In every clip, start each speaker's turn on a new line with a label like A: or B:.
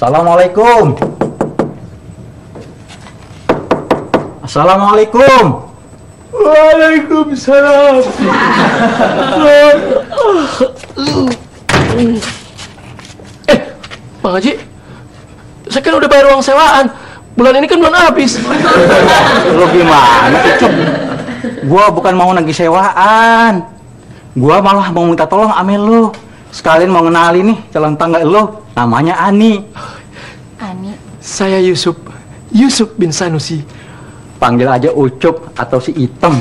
A: Assalamualaikum. Assalamualaikum.
B: Waalaikumsalam. Bang Haji, saya kan udah bayar uang sewaan. Bulan ini kan belum habis.
A: Lu gimana, Ucup? Gua bukan mau nagih sewaan. Gua malah mau minta tolong ame lu. Sekalian mau ngenalin nih calon tangga lu. Namanya Ani.
C: Ani.
B: Saya Yusuf bin Sanusi.
A: Panggil aja Ucup atau si Item.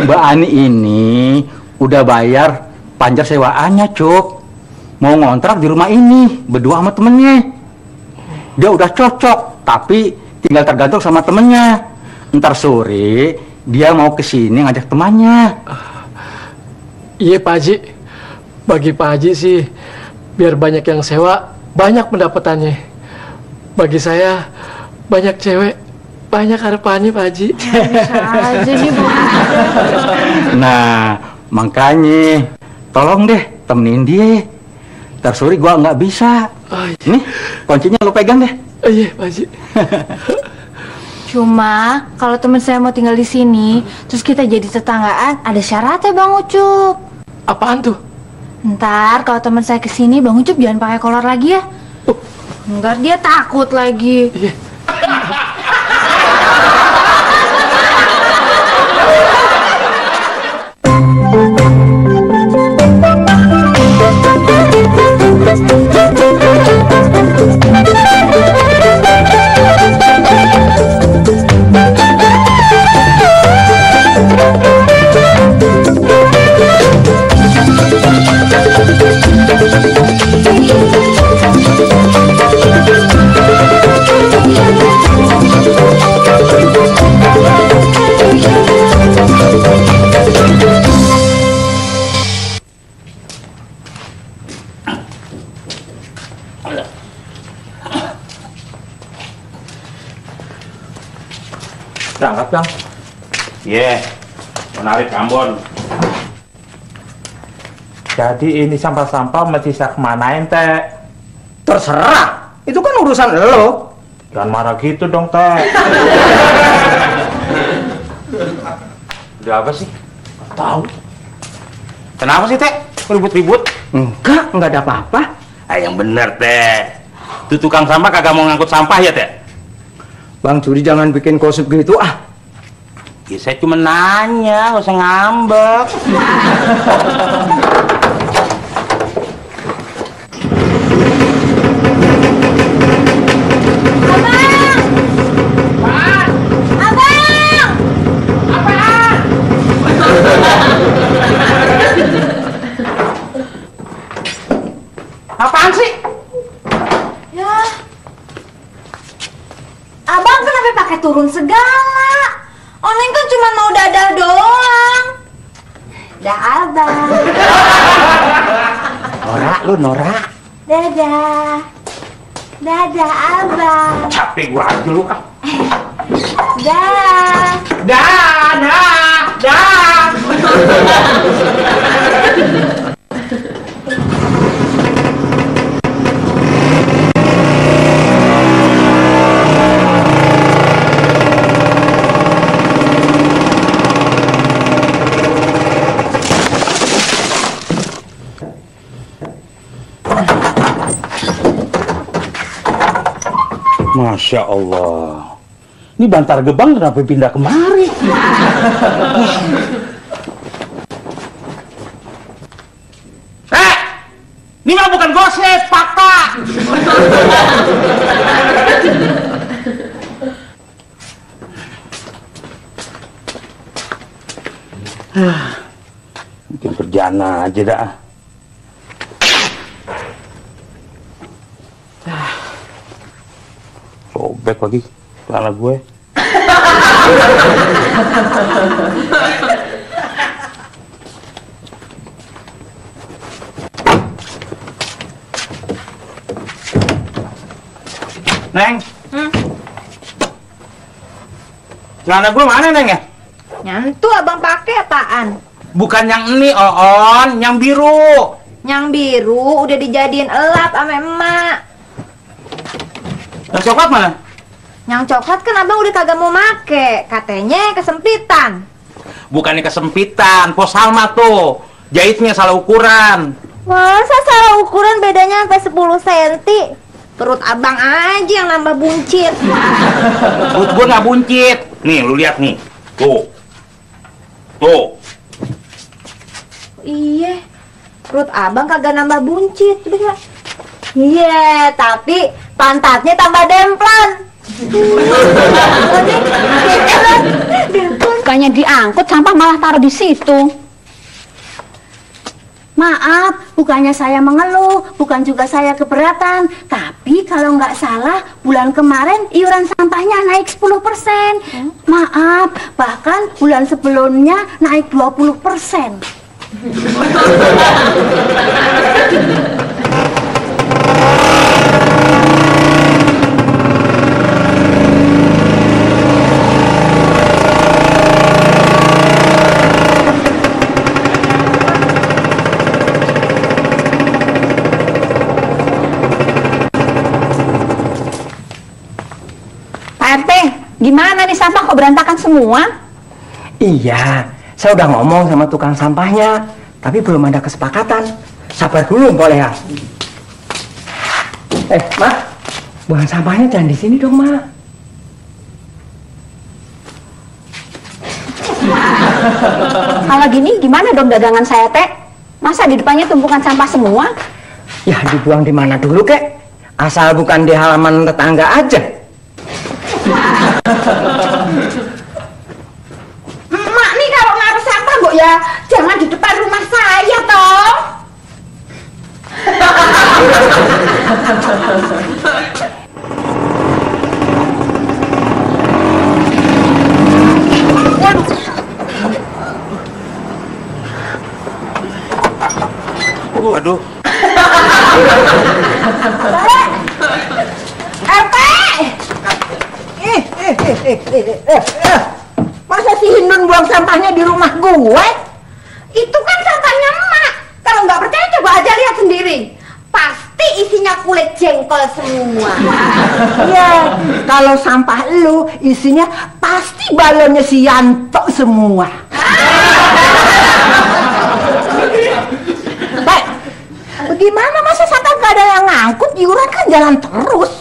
A: Mbak Ani ini udah bayar panjar sewaannya, Cup. Mau ngontrak di rumah ini berdua sama temennya. Dia udah cocok, tapi tinggal tergantung sama temennya. Ntar sore dia mau kesini ngajak temannya.
B: Iya Pak Haji. Bagi Pak Haji sih, biar banyak yang sewa, banyak pendapatannya. Bagi saya, banyak cewek, banyak harapannya Pak Haji.
C: Bisa aja nih Bang.
A: Nah, makanya tolong deh temenin dia. Ntar sore gua nggak bisa.
B: Oh, iya.
A: Nih, kuncinya lu pegang deh.
B: Oh, iya Pak Haji.
C: Cuma kalau teman saya mau tinggal di sini, terus kita jadi tetanggaan, ada syaratnya Bang Ucup.
B: Apaan tuh?
C: Ntar kalau teman saya kesini, Bang Ucup jangan pakai kolor lagi ya. Ntar dia takut lagi.
B: Iya.
A: Berangkat, Bang.
D: Iya, menarik Ambon.
E: Jadi ini sampah-sampah mesti saya kemanain, Teh?
A: Terserah. Itu kan urusan lo.
E: Jangan marah gitu dong, Teh.
D: Udah apa sih?
E: Tahu.
D: Kenapa sih, Teh? Ribut-ribut?
A: Enggak ada apa-apa.
D: Yang bener, Teh. Tuh tukang sampah kagak mau ngangkut sampah ya, Teh?
A: Bang Curi jangan bikin kosip gitu ah.
D: Ya saya cuma nanya, gak usah ngambek.
A: Apaan sih?
C: Ya. Abang kenapa pakai turun segala? Oneng kan cuma mau dadah doang. Dah abang.
A: Nora, lu Nora.
C: Dadah. Dadah abang.
D: Capek gua aja lu ah.
C: Dah.
A: Dah.
D: Masya Allah. Ini Bantar Gebang kenapa pindah kemari? Ini mah bukan gosip, fakta. Bikin kerjaan aja dah. Sobek lagi celana gue. Neng. Celana gue mana, Neng ya?
C: Nyantu abang pakai apaan?
D: Bukan yang ini, Oon, yang biru.
C: Yang biru udah dijadiin elap sama emak.
A: Yang coklat mana?
C: Yang coklat kan abang udah kagak mau make. Katanya kesempitan.
D: Bukannya kesempitan, pos Salma tuh. Jahitnya salah ukuran.
C: Masa salah ukuran bedanya sampai 10 cm? Perut abang aja yang nambah buncit.
D: Perut gua nggak buncit. Nih, lu lihat nih. Tuh. Tuh.
C: Iya, perut abang kagak nambah buncit, bener. Iya, tapi pantatnya tambah demplan.
F: Bukannya diangkut, sampah malah taruh di situ. Maaf, bukannya saya mengeluh, bukan juga saya keberatan. Tapi kalau nggak salah, bulan kemarin iuran sampahnya naik 10%. Maaf, bahkan bulan sebelumnya naik 20%. Pak RT, gimana nih sampah kok berantakan semua?
G: Iya, saya udah ngomong sama tukang sampahnya, tapi belum ada kesepakatan. Sabar dulu, Mpok Leha. Mak, buang sampahnya jangan di sini dong, Mak.
F: Kalau gini gimana dong dagangan saya teh? Masa di depannya tumpukan sampah semua?
G: Ya dibuang di mana dulu, Kek? Asal bukan di halaman tetangga aja.
F: Mak nih kalau naruh sampah bu ya jangan di depan rumah saya toh.
D: Waduh.
F: Masa si Hindun buang sampahnya di rumah gue? Itu kan sampahnya emak. Kalau nggak percaya coba aja lihat sendiri. Pasti isinya kulit jengkol semua.
G: Ya, kalau sampah lu isinya pasti balonnya si Yanto semua.
F: Bagaimana masa sampah nggak ada yang ngangkut? Iuran kan jalan terus.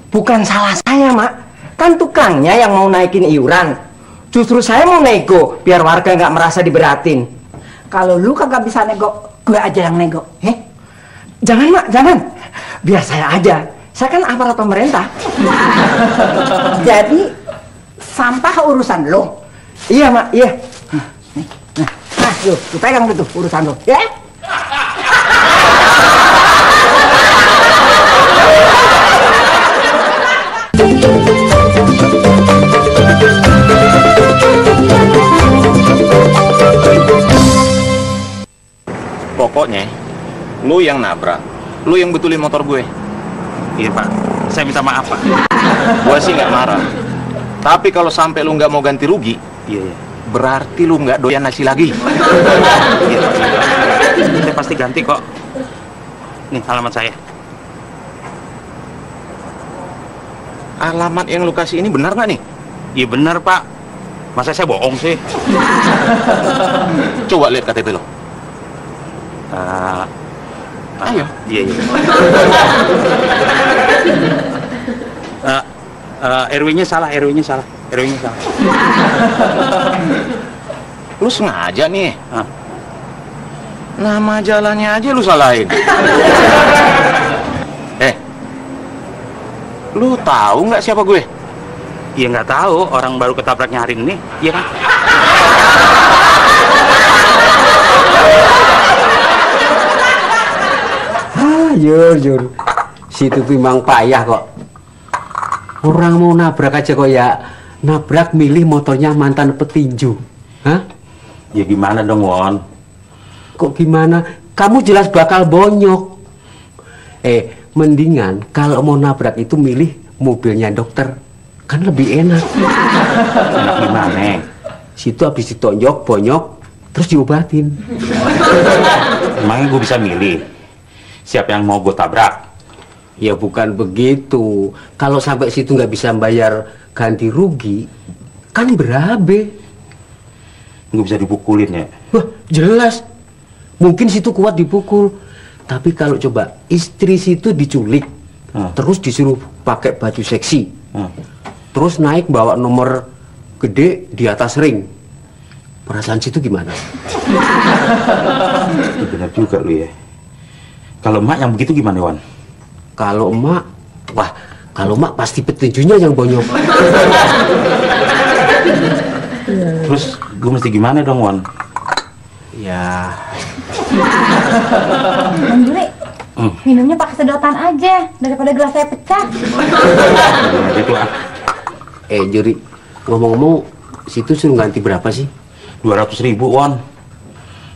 G: Bukan salah saya, Mak. Kan tukangnya yang mau naikin iuran. Justru saya mau nego, biar warga nggak merasa diberatin.
F: Kalau lu kagak bisa nego, gue aja yang nego.
G: Jangan, Mak, jangan. Biar saya aja. Saya kan aparat pemerintah.
F: Jadi sampah urusan lo.
G: Iya, Mak, iya.
F: Nah, yuk, lu pegang itu urusan lo, ya?
H: Pokoknya, lu yang nabrak, lu yang betulin motor gue.
D: Iya Pak, saya minta maaf Pak.
H: Gue sih nggak marah. Tapi kalau sampai lu nggak mau ganti rugi,
D: Iya, iya.
H: berarti lu nggak doyan nasi lagi.
D: Iya, Pak. Saya pasti ganti kok. Nih alamat saya.
H: Alamat yang lu kasih ini benar nggak nih?
D: Iya benar Pak. Masa saya bohong sih?
H: Coba lihat KTP lo. Ayo.
D: Iya, iya. RW-nya salah, RW-nya salah, RW-nya salah.
H: Lu sengaja nih.
D: Hah?
H: Nama jalannya aja lu salahin. Lu tahu nggak siapa gue?
D: Iya nggak tahu, orang baru ketabraknya hari ini, iya kan?
I: Yur, si Tuti mang payah kok. Orang mau nabrak aja kok ya, nabrak milih motornya mantan petinju. Hah?
D: Ya gimana dong Won?
I: Kok gimana? Kamu jelas bakal bonyok. Mendingan kalau mau nabrak itu milih mobilnya dokter. Kan lebih enak.
D: Enak gimana?
I: Situ habis ditonjok, bonyok, terus diobatin.
D: Emangnya gue bisa milih siapa yang mau gue tabrak?
I: Ya bukan begitu. Kalau sampai situ nggak bisa bayar ganti rugi, kan berabe.
D: Gue bisa dipukulin ya?
I: Wah, jelas. Mungkin situ kuat dipukul. Tapi kalau coba istri situ diculik, terus disuruh pakai baju seksi, terus naik bawa nomor gede di atas ring, perasaan situ gimana?
D: Benar juga lu ya. Kalau emak yang begitu gimana, Wan?
I: Kalau emak, wah, kalau emak pasti petinjunya yang bonyok.
D: Terus gue mesti gimana dong, Wan?
I: Ya,
C: Bang Juri, minumnya pakai sedotan aja daripada gelas saya pecah.
D: Gitu ah.
I: Juri, ngomong-ngomong, situ suruh ganti berapa sih?
D: 200.000, Wan.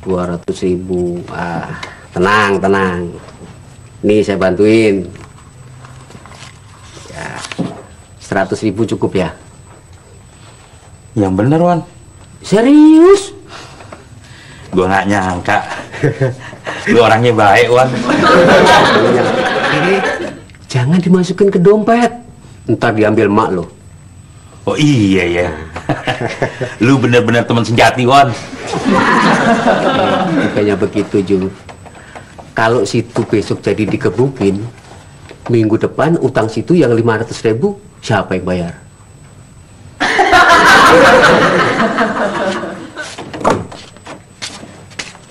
I: 200.000. Ah, tenang, tenang. Nih saya bantuin. Ya, 100.000 cukup ya?
D: Yang bener, Wan.
I: Serius?
D: Gue nggak nyangka. Lu orangnya baik, Wan.
I: Jangan dimasukin ke dompet, ntar diambil mak lo.
D: Oh iya ya. Lu bener-bener teman sejati, Wan.
I: Bukannya begitu, Jung. Kalau situ besok jadi dikebukin, minggu depan utang situ yang 500.000 siapa yang bayar?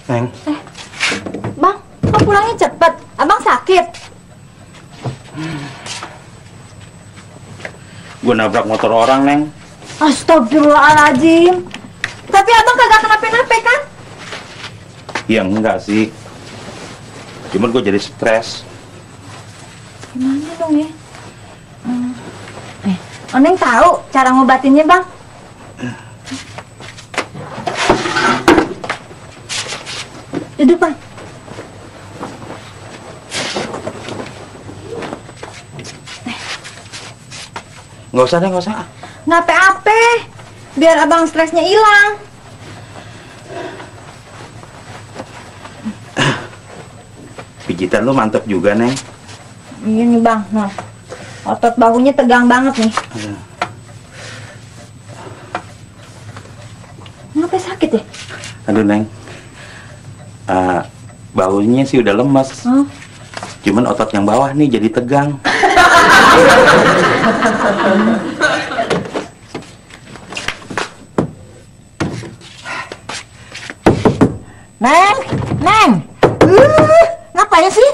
D: Neng.
C: Bang, kok pulangnya cepet? Abang sakit?
D: Gue nabrak motor orang, Neng.
C: Astagfirullahaladzim. Tapi abang kagak kenapa-napa kan?
D: Ya enggak sih. Cuman gue jadi stres.
C: Gimana dong ya? Oneng tahu cara ngobatinnya, Bang? Duduk, Bang.
D: Nggak usah deh, nggak usah.
C: Nggak apa-apa. Biar abang stresnya hilang.
D: Pijitan lu mantep juga, Neng.
C: Iya nih, Bang. Nah, otot bahunya tegang banget nih. Ngapain sakit ya?
D: Aduh, Neng. Bahunya sih udah lemes. Cuman otot yang bawah nih jadi tegang.
J: Neng, Neng, ngapain sih?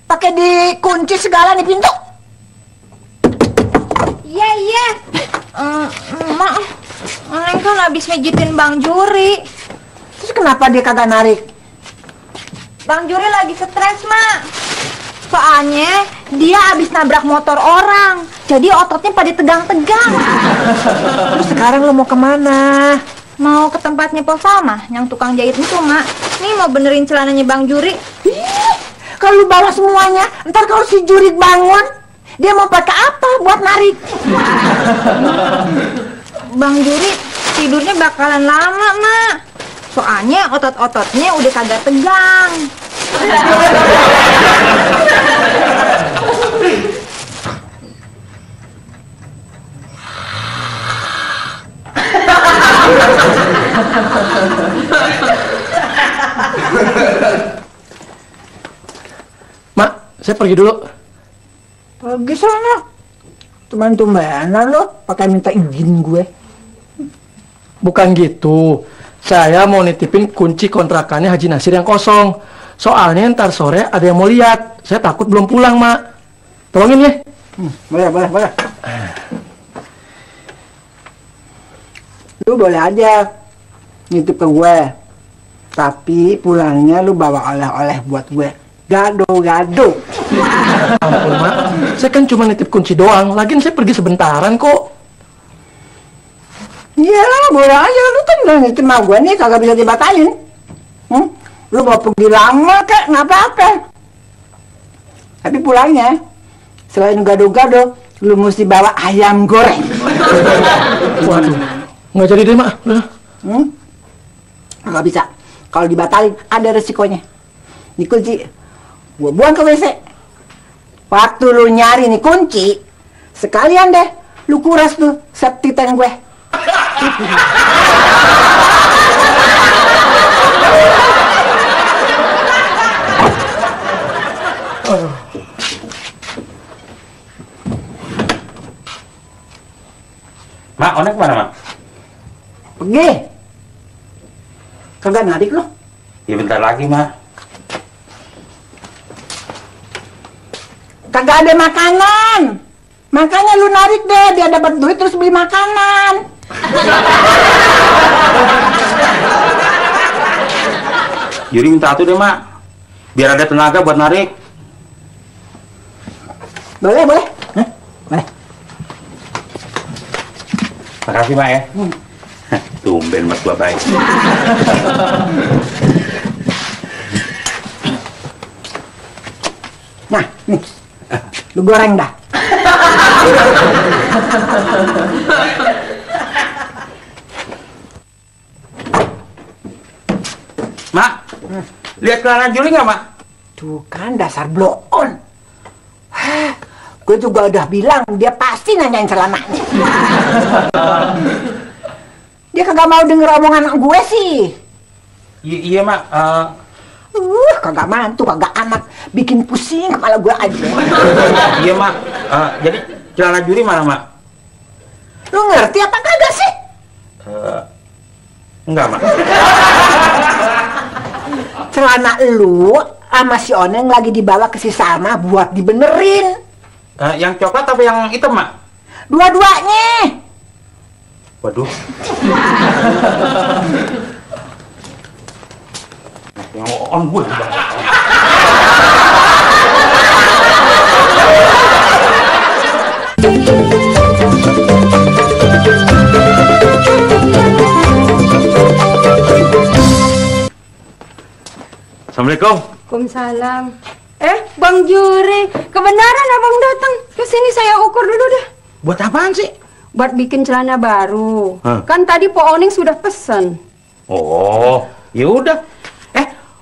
J: Pakai dikunci segala nih pintu?
C: Iya, iya. Mak, Neng kan habis mijitin Bang Juri.
J: Terus kenapa dia kagak narik?
C: Bang Juri lagi stres, Mak. Soalnya dia habis nabrak motor orang. Jadi ototnya pada tegang-tegang.
J: Terus sekarang lo mau kemana?
C: Mau ke tempatnya Pos Salma, yang tukang jahit itu, Mak. Nih mau benerin celananya Bang Juri.
J: Kalau lu bawa semuanya, ntar kalau si Juri bangun, dia mau pakai apa buat narik?
C: Bang Juri tidurnya bakalan lama, Mak. Soalnya otot-ototnya udah kagak tegang.
B: Mak, saya pergi dulu.
J: Pergi sana. Tumben-tumbenan lo pakai minta izin gue.
B: Bukan gitu. Saya mau nitipin kunci kontrakannya Haji Nasir yang kosong. Soalnya ntar sore ada yang mau lihat. Saya takut belum pulang, Mak. Tolongin ya.
J: Boleh. Lu boleh aja nitip ke gue. Tapi pulangnya lu bawa oleh-oleh buat gue. Gado-gado.
B: Ampun, Mak. Saya kan cuma nitip kunci doang. Lagian saya pergi sebentaran kok.
J: Iyalah, boleh aja. Lu kan udah nitip sama gue nih, kagak bisa dibatalin. Lu mau pergi lama kek, nggak apa-apa. Tapi pulangnya, selain gado-gado, lu mesti bawa ayam goreng.
B: Waduh, nggak jadi deh, Mak. Udah.
J: Nggak bisa. Kalau dibatalin ada resikonya. Nih kunci, gua buang ke WC. Waktu lu nyari nih kunci, sekalian deh lu kuras tuh septic tank gue.
D: Mak, Onek kemana, Mak?
J: Pergi. Kagak narik lo.
D: Ya bentar lagi, Mak.
J: Kagak ada makanan. Makanya lu narik deh, dia dapat duit terus beli makanan.
D: Yuri minta satu deh, Mak. Biar ada tenaga buat narik.
J: Boleh, boleh. Hah? Boleh.
D: Makasih, Mak ya. Tumben mertua baik.
J: Nah, nih. Lu goreng dah.
D: Mak, lihat Clara Juli nggak, Mak?
J: Tuh kan dasar blow on. Gue juga udah bilang dia pasti nanyain celananya. Dia kagak mau denger omongan gue sih.
D: Iya, Mak.
J: Kagak mantu, kagak anak, bikin pusing kepala gue aja.
D: Iya, Mak. Jadi celana Juli mana, Mak?
J: Lu ngerti apa kagak sih?
D: Enggak, Mak.
J: Celana lu sama si Oneng lagi dibawa ke si Salma buat dibenerin.
D: Yang coklat apa yang hitam, Mak?
J: Dua-duanya.
D: Waduh. Yang on gue. Assalamualaikum.
K: Waalaikumsalam. Bang Juri, kebenaran abang datang. Kesini saya ukur dulu dah.
D: Buat apaan sih?
K: Buat bikin celana baru.
D: Hah?
K: Kan tadi Po Oning sudah pesen.
D: Oh, ya udah.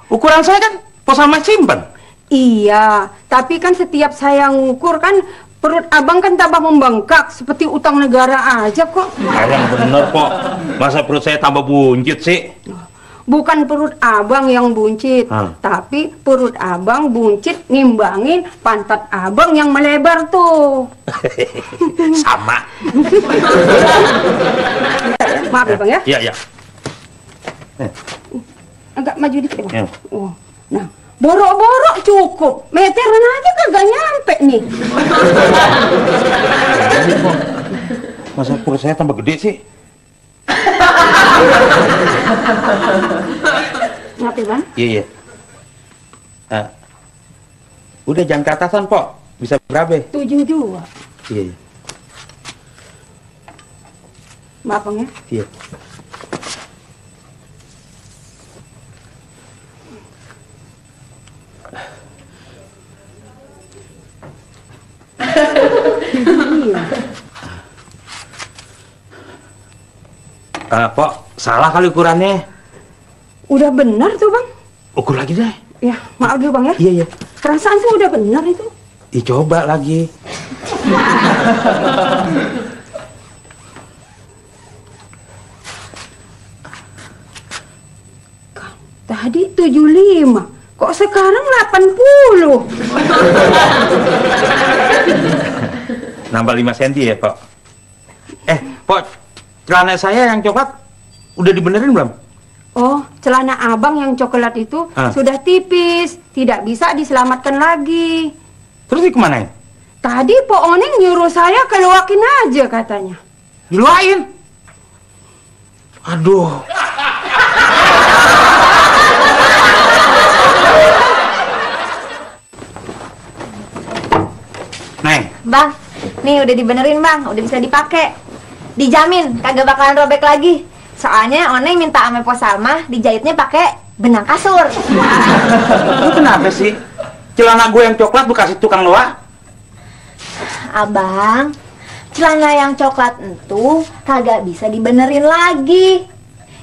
D: Ukuran saya kan pos sama simpen.
K: Iya, tapi kan setiap saya ngukur kan perut abang kan tambah membengkak seperti utang negara aja kok.
D: Yang bener kok. Masa perut saya tambah buncit sih?
K: Bukan perut abang yang buncit, tapi perut abang buncit ngimbangin pantat abang yang melebar tuh.
D: Sama.
K: Maaf ya bang ya.
D: Iya, iya.
K: Agak maju dikit bang.
D: Ya.
K: Oh, nah, borok-borok cukup, meteran aja kagak nyampe nih.
D: Masa perut saya tambah gede sih?
K: Ngapain bang?
D: Iya, iya. Udah jangan ke atasan, Pok. Bisa berapa?
K: 72.
D: Iya, iya.
K: Maaf bang ya.
D: Iya. Pok, salah kali ukurannya.
K: Udah benar tuh bang.
D: Ukur lagi deh.
K: Ya, maaf dulu bang ya.
D: Iya, iya.
K: Perasaan sih udah benar itu.
D: Dicoba lagi.
K: Tadi 75, kok sekarang 80?
D: Nambah 5 cm ya, Pok. Pok, celana saya yang coklat udah dibenerin belum?
K: Oh, celana abang yang coklat itu sudah tipis, tidak bisa diselamatkan lagi.
D: Terus dikemanain?
K: Tadi Po Oning nyuruh saya keluakin aja katanya.
D: Diluain? Aduh. Neng.
C: Bang, nih udah dibenerin bang, udah bisa dipakai. Dijamin kagak bakalan robek lagi. Soalnya Oneng minta ame Po Salma dijahitnya pakai benang kasur.
D: Lu kenapa sih? Celana gue yang coklat lu kasih tukang loa?
C: Abang, celana yang coklat itu kagak bisa dibenerin lagi.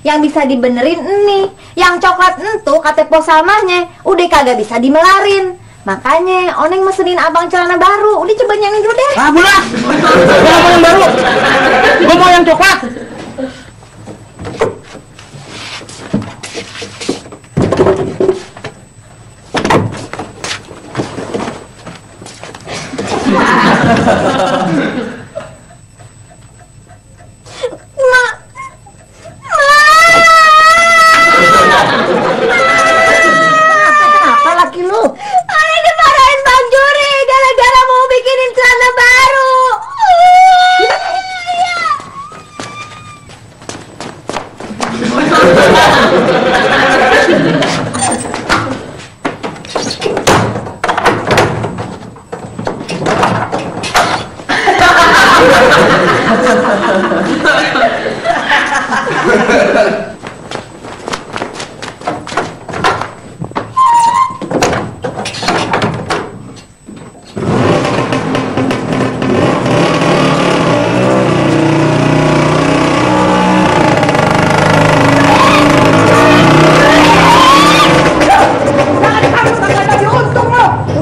C: Yang bisa dibenerin ini. Yang coklat entu kata pos samanya udah kagak bisa dimelarin. Makanya Oneng mesenin abang celana baru. Udah coba nyanyi dulu deh.
A: Ah, bulah. Gua mau yang baru. Gua mau yang coklat.
J: Kenapa laki lu?
C: Oneng dimarahin Bang Juri gara-gara mau bikinin celana baru.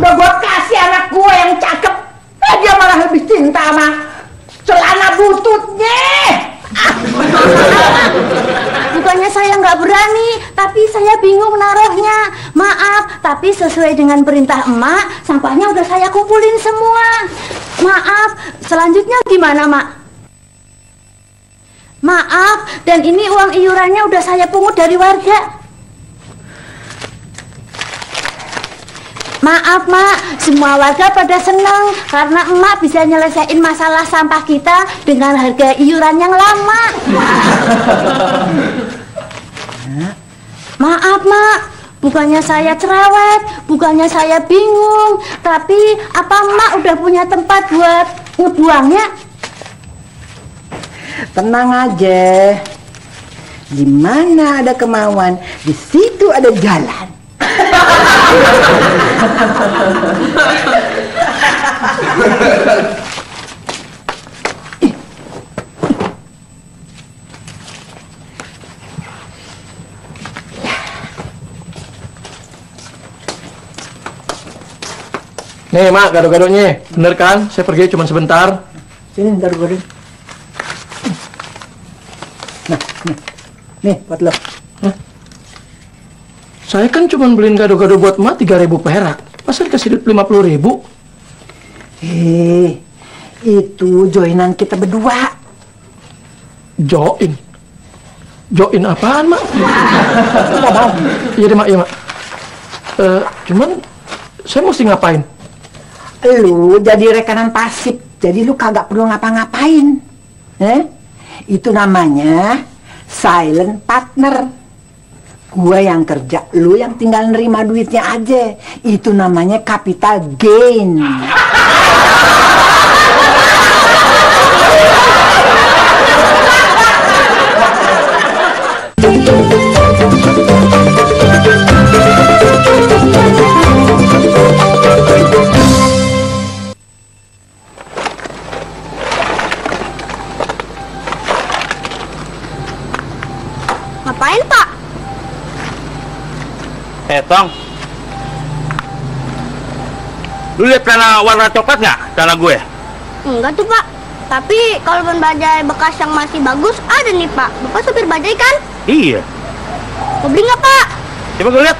J: Udah gua kasih anak gua yang cakep, dia malah lebih cinta sama celana bututnya.
F: Bukannya saya nggak berani, tapi saya bingung naruhnya. Maaf, tapi sesuai dengan perintah emak, sampahnya udah saya kumpulin semua. Maaf, selanjutnya gimana, Mak? Maaf, dan ini uang iurannya udah saya pungut dari warga. Maaf, Mak, semua warga pada senang karena emak bisa nyelesain masalah sampah kita dengan harga iuran yang lama. Maaf, Mak, bukannya saya cerewet, bukannya saya bingung, tapi apa Mak udah punya tempat buat ngebuangnya?
J: Tenang aja. Di mana ada kemauan, di situ ada jalan.
B: Nih, Mak, gado-gadonya. Bener kan? Saya pergi cuma sebentar.
J: Sini gado-gado. Nah, nih buat lo.
B: Saya kan cuma beliin gado-gado buat Mak 3.000 perak. Masa dikasih duit 50.000?
J: Itu joinan kita berdua.
B: Join? Join apaan, Mak? Iya deh, Mak, iya, Mak. Cuman saya mesti ngapain?
J: Lu jadi rekanan pasif, jadi lu kagak perlu ngapa-ngapain. Itu namanya silent partner. Gua yang kerja, lu yang tinggal nerima duitnya aja. Itu namanya capital gain.
C: Ngapain, Pak?
D: Tong, lu lihat celana warna coklat nggak? Celana gue?
L: Enggak tuh, Pak. Tapi kalau ban bajai bekas yang masih bagus ada nih, Pak. Bapak supir bajai kan?
D: Iya.
L: Mau beli nggak, Pak?
D: Coba gue lihat.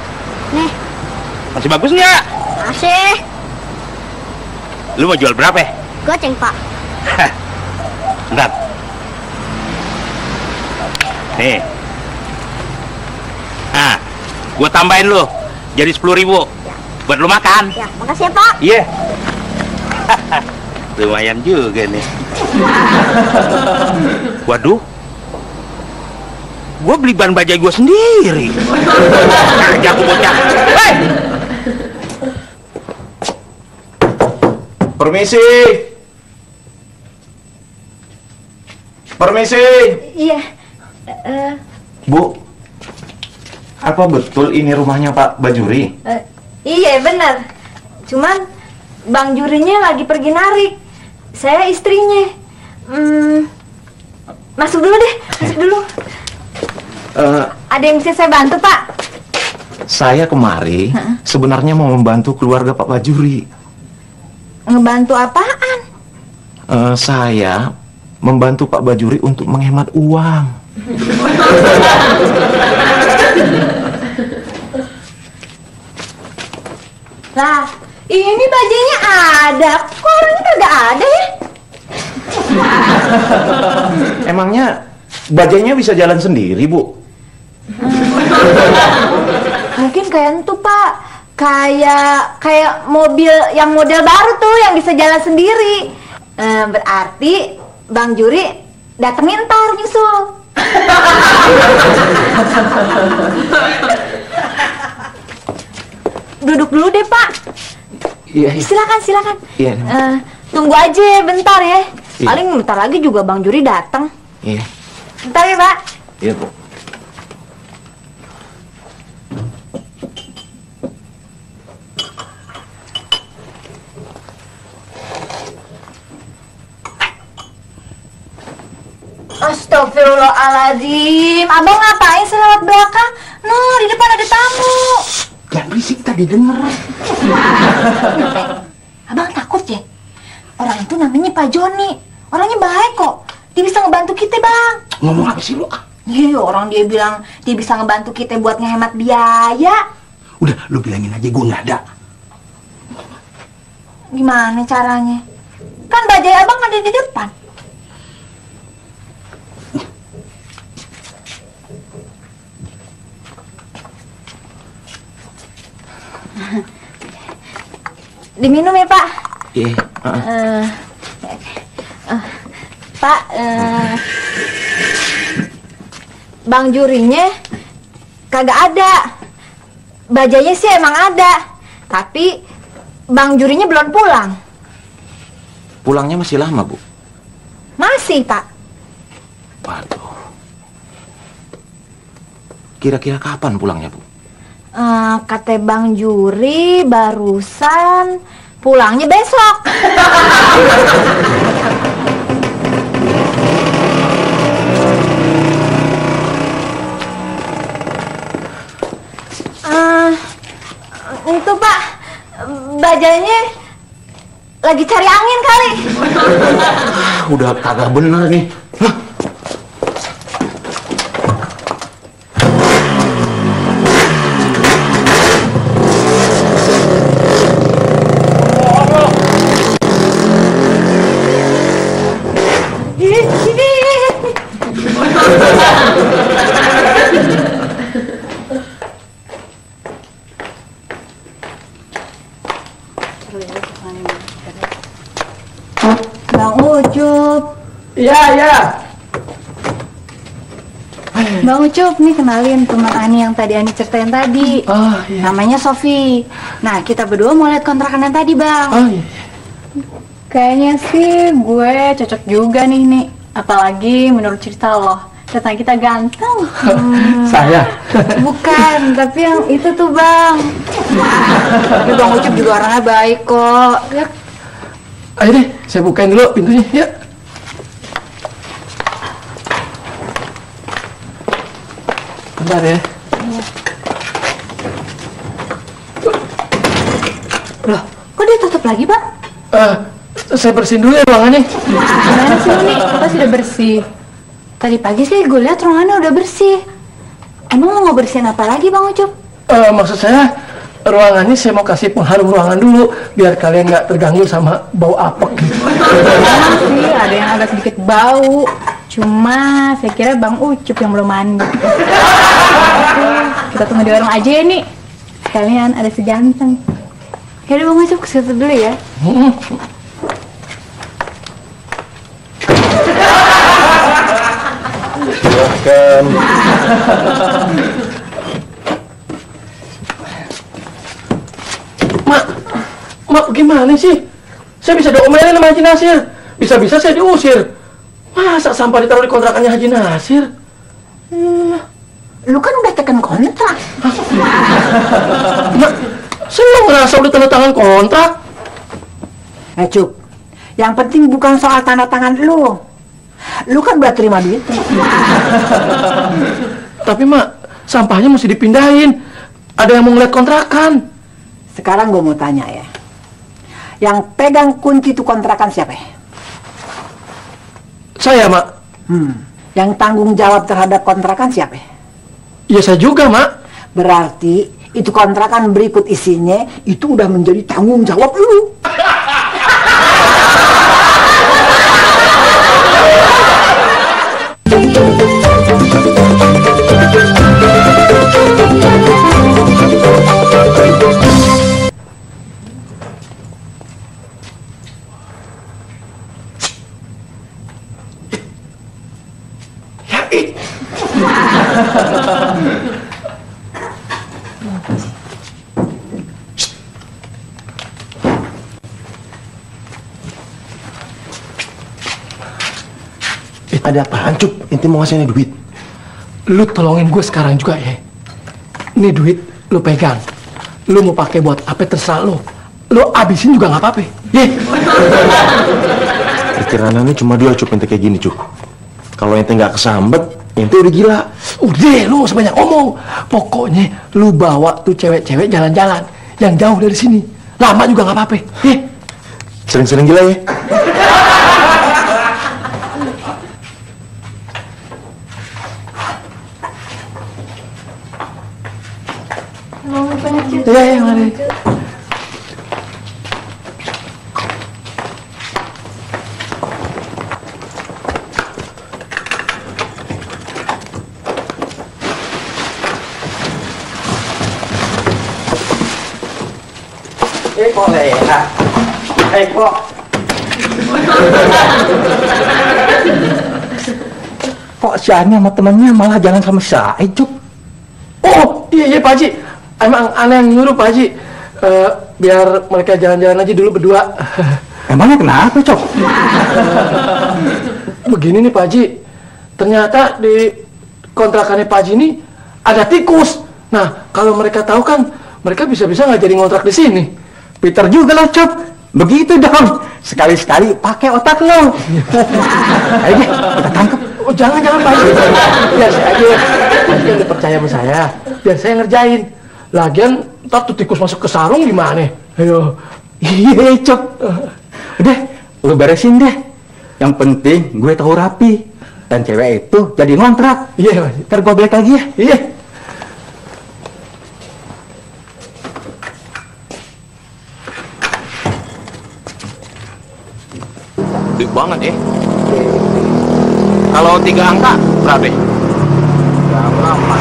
L: Nih.
D: Masih bagus nggak?
L: Masih.
D: Lu mau jual berapa?
L: Goceng, Pak.
D: Bentar. Nih. Nah, gue tambahin lu jadi 10.000 buat lu makan.
L: Ya, makasih ya, Pak.
D: Iya. Lumayan juga nih. Waduh. Gue beli ban bajai gue sendiri. Jago bocah. Hei!
H: Permisi. Permisi.
C: Iya.
H: Bu, apa betul ini rumahnya Pak Bajuri?
C: Iya benar. Cuman Bang Jurinya lagi pergi narik. Saya istrinya. Masuk dulu deh, masuk dulu. Ada yang bisa saya bantu, Pak?
H: Saya kemari sebenarnya mau membantu keluarga Pak Bajuri.
C: Ngebantu apaan?
H: Saya membantu Pak Bajuri untuk menghemat uang.
C: Lah, ini bajanya ada. Kok orangnya kagak ada ya?
H: Emangnya bajainya bisa jalan sendiri, Bu?
C: Mungkin kayak itu, Pak. Kayak mobil yang model baru tuh yang bisa jalan sendiri. Berarti Bang Juri datengin ntar nyusul. Duduk dulu deh, Pak.
H: Iya.
C: Silakan.
H: Iya.
C: Tunggu aja bentar ya.
H: Iya.
C: Paling bentar lagi juga Bang Juri datang.
H: Iya.
C: Bentar ya, Pak.
H: Iya, Bu.
C: Astagfirullahaladzim. Abang ngapain sih lewat belakang? No, di depan ada tamu.
I: Jangan berisik, tadi denger.
C: Abang takut ya? Orang itu namanya Pak Joni. Orangnya baik kok. Dia bisa ngebantu kita, Bang.
I: Ngomong apa sih lu?
C: Iya, orang dia bilang dia bisa ngebantu kita buat ngehemat biaya.
I: Udah, lu bilangin aja gue nggak ada.
C: Gimana caranya? Kan bajai abang ada di depan. Diminum ya, Pak?
H: Iya.
C: Pak, Bang Jurinya kagak ada. Bajanya sih emang ada, tapi Bang Jurinya belum pulang.
H: Pulangnya masih lama, Bu?
C: Masih, Pak.
H: Waduh. Kira-kira kapan pulangnya, Bu?
C: Kata Bang Juri barusan pulangnya besok. Itu, Pak, bajanya lagi cari angin kali.
I: Udah kagak bener nih. Hah?
C: Bang Ucup.
B: Iya.
C: Bang Ucup, nih kenalin teman Ani yang tadi Ani ceritain tadi.
B: Oh, iya.
C: Namanya Sofi. Nah, kita berdua mau lihat kontrakan yang tadi, Bang.
B: Oh, iya.
M: Kayaknya sih gue cocok juga nih. Apalagi menurut cerita lo, tetangga kita ganteng.
B: Saya?
C: Bukan, tapi yang itu tuh, Bang. Tapi Bang Ucup juga orangnya baik kok. Ya.
B: Ayo deh, saya bukain dulu pintunya, ya. Bentar ya.
C: Loh, kok dia tutup lagi, Pak?
B: Saya bersihin dulu ya ruangannya.
M: Gimana sih lo nih? Apa sudah bersih?
C: Tadi pagi sih gue lihat ruangannya udah bersih. Emang lo mau bersihin apa lagi, Bang Ucup?
B: Maksud saya, ruangannya saya mau kasih pengharum ruangan dulu biar kalian nggak terganggu sama bau apek gitu.
M: Emang sih ada yang agak sedikit bau. Cuma saya kira Bang Ucup yang belum mandi. Kita tunggu di warung aja ya nih. Kalian ada seganteng.
C: Yaudah Bang Ucup, ke situ dulu ya.
H: Silakan.
B: Mak, gimana sih? Saya bisa diomelin sama Haji Nasir. Bisa-bisa saya diusir. Masa sampah ditaruh di kontrakannya Haji Nasir?
J: Lu kan udah tekan kontrak.
B: Mak, saya nggak ngerasa udah tanda tangan kontrak.
J: Cup, yang penting bukan soal tanda tangan lu. Lu kan udah terima duit.
B: Tapi Mak, sampahnya mesti dipindahin. Ada yang mau ngeliat kontrakan.
J: Sekarang gue mau tanya ya. Yang pegang kunci itu kontrakan siapa ya?
B: Saya, Mak.
J: Yang tanggung jawab terhadap kontrakan siapa ya?
B: Ya saya juga, Mak.
J: Berarti itu kontrakan berikut isinya itu udah menjadi tanggung jawab lu.
N: Ada apaan, Cup? Inti mau ngasih duit.
B: Lu tolongin gue sekarang juga ya. Ini duit lu pegang. Lu mau pakai buat apa terserah lu. Lu abisin juga nggak apa-apa. Ye.
N: Pikiran ini cuma dua, Cup, ente kayak gini, Cup. Kalau ente nggak kesambet, ente udah gila.
B: Udah, lu sebanyak ngomong. Pokoknya lu bawa tuh cewek-cewek jalan-jalan yang jauh dari sini. Lama juga nggak apa-apa. Ye.
N: Sering-sering gila ya.
B: Ya, mari.
A: Kok Lea? Kok? Kok si Ani sama temennya malah jalan sama saya, Cuk?
B: Oh, iya Pak Haji. Emang aneh yang nyuruh Pak Haji. Biar mereka jalan-jalan aja dulu berdua.
A: Emangnya kenapa, Cok?
B: Begini nih Pak Haji. Ternyata di kontrakannya Pak Haji ini ada tikus. Nah, kalau mereka tahu kan, mereka bisa-bisa nggak jadi ngontrak di sini.
A: Peter juga lah, Cok. Begitu dong. Sekali-sekali pakai otak lo. Ayo deh, kita tangkap.
B: Oh, jangan Pak Haji. Biar saya aja. Haji kan udah percaya sama saya. Biar saya ngerjain. Lagian, ntar tuh tikus masuk ke sarung gimana? Ayo.
A: Iya, Cok. Udah, lu beresin deh. Yang penting gue tahu rapi. Dan cewek itu jadi ngontrak.
B: Iya, Pak.
A: Ntar gue balik lagi ya.
B: Iya.
H: Duit banget ya. Kalau 3 angka berapa?
A: Ya, berapa?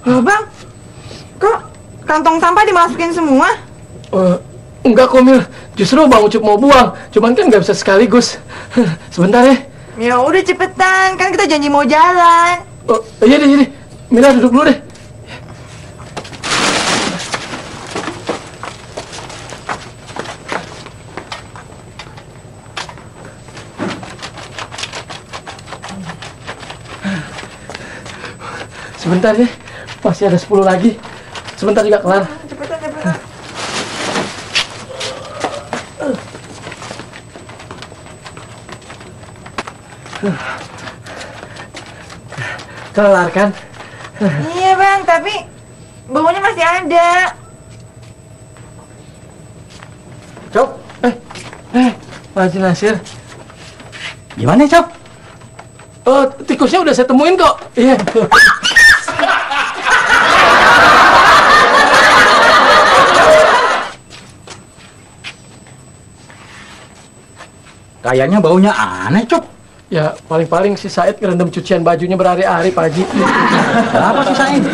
O: Loh Bang, kok kantong sampah dimasukin semua?
B: Enggak kok Mil, justru Bang Ucup mau buang, cuman kan nggak bisa sekaligus. Sebentar ya.
O: Ya udah cepetan, kan kita janji mau jalan.
B: Oh, iya deh. Mila duduk dulu deh. Sebentar ya, masih ada 10 lagi. Sebentar juga kelar.
O: Cepetan.
B: Kelar kan?
O: Iya Bang, tapi baunya masih ada.
A: Cok.
B: Pak Haji Nasir.
A: Gimana, Cok?
B: Oh, tikusnya udah saya temuin kok. Iya.
A: Kayaknya baunya aneh, Cok.
B: Ya, paling-paling si Said ngerendam cucian bajunya berhari-hari, Pak Haji.
N: Kenapa sih Said?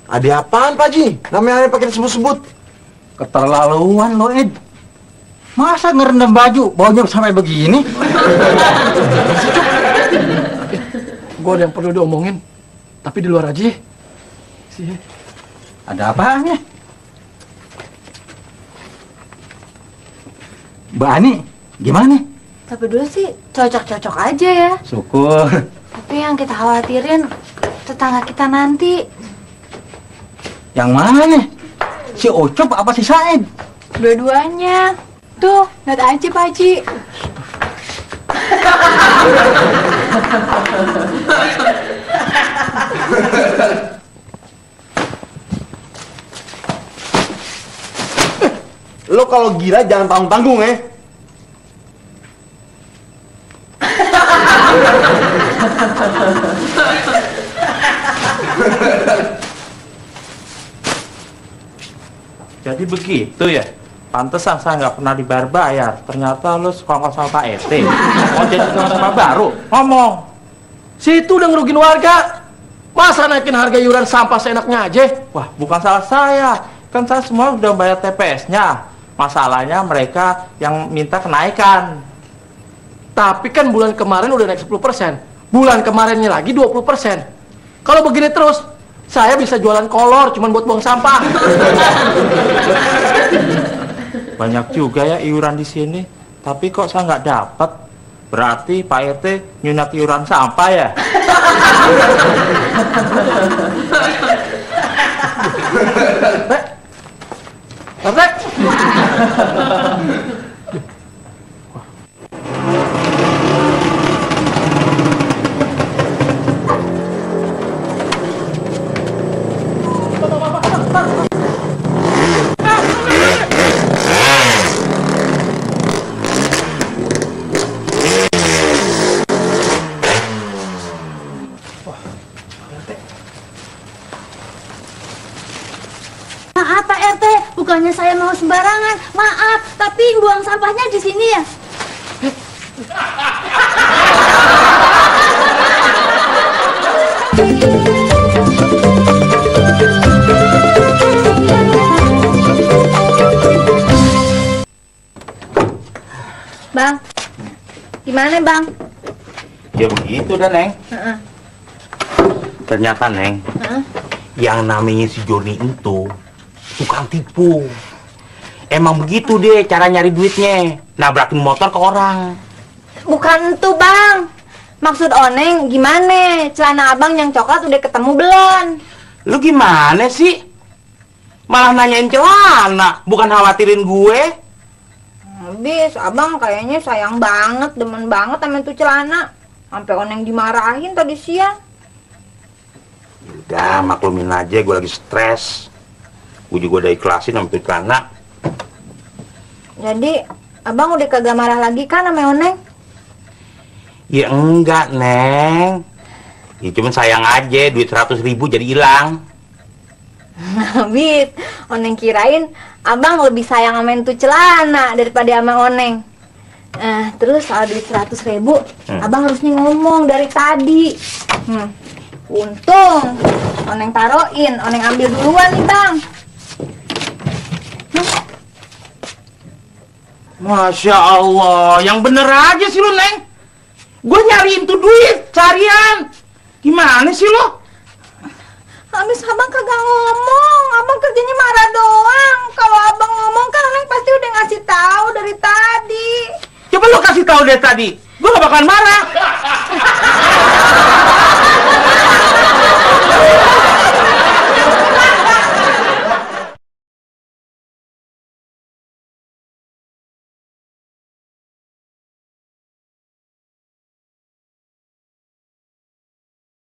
N: Ada apaan, Pak Haji? Namanya pakai disebut-sebut.
A: Keterlaluan lo, Ed. Masa ngerendam baju, baunya sampai begini?
B: Gue ada yang perlu diomongin, tapi di luar aja. Sih.
A: Ada apaan ya? Mbak Ani, gimana?
C: Tapi dulu sih cocok-cocok aja ya.
A: Syukur.
C: Tapi yang kita khawatirin tetangga kita nanti.
A: Yang mana? Si Ocop apa si Said?
M: Dua-duanya. Tuh, lihat aja Pak Haji.
N: Lo kalau gila jangan tanggung-tanggung ya.
E: Jadi begitu ya? Pantesan saya nggak pernah dibayar. Ternyata lu sekongkol sama Pak RT. Mau jadi sama baru? Ngomong.
B: Situ udah ngerugin warga. Masa naikin harga iuran sampah seenaknya aja?
E: Wah, bukan salah saya. Kan saya semua udah bayar TPS-nya. Masalahnya mereka yang minta kenaikan.
B: Tapi kan bulan kemarin udah naik 10%. Bulan kemarinnya lagi 20%. Kalau begini terus, saya bisa jualan kolor cuman buat buang sampah.
E: Banyak juga ya iuran di sini. Tapi kok saya nggak dapat? Berarti Pak RT nyunat iuran sampah ya?
B: RT!
F: Maaf Pak RT, bukannya saya mau sembarangan. Maaf, tapi buang sampahnya di sini ya.
C: Bang, gimana Bang?
D: Ya begitu dah, Neng. Ternyata, Neng, yang namanya si Joni itu tukang tipu. Emang begitu deh cara nyari duitnya, nabrakin motor ke orang.
C: Bukan tuh Bang. Maksud Oneng gimana? Celana abang yang coklat udah ketemu belum?
D: Lu gimana sih? Malah nanyain celana, bukan khawatirin gue.
C: Habis, abang kayaknya sayang banget, demen banget sama tuh celana. Sampai Oneng dimarahin tadi siang.
D: Udah, maklumin aja, gue lagi stres. Gue juga udah ikhlasin sama tuh celana.
C: Jadi, abang udah kagak marah lagi kan sama Oneng?
D: Ya enggak, Neng. Ya cuman sayang aja, duit 100.000 jadi hilang.
C: Habis, Oneng kirain abang lebih sayang sama tuh celana daripada sama Oneng. Terus soal duit 100.000, abang harusnya ngomong dari tadi. Untung Oneng taruhin, Oneng ambil duluan nih Bang.
D: Masya Allah, yang bener aja sih lu, Neng. Gue nyariin tuh duit, carian. Gimana sih lo?
C: Habis abang kagak ngomong, abang kerjanya marah doang. Kalau abang ngomong kan Oneng pasti udah ngasih tahu dari tadi.
D: Coba lo kasih tahu dari tadi, gue gak bakalan marah.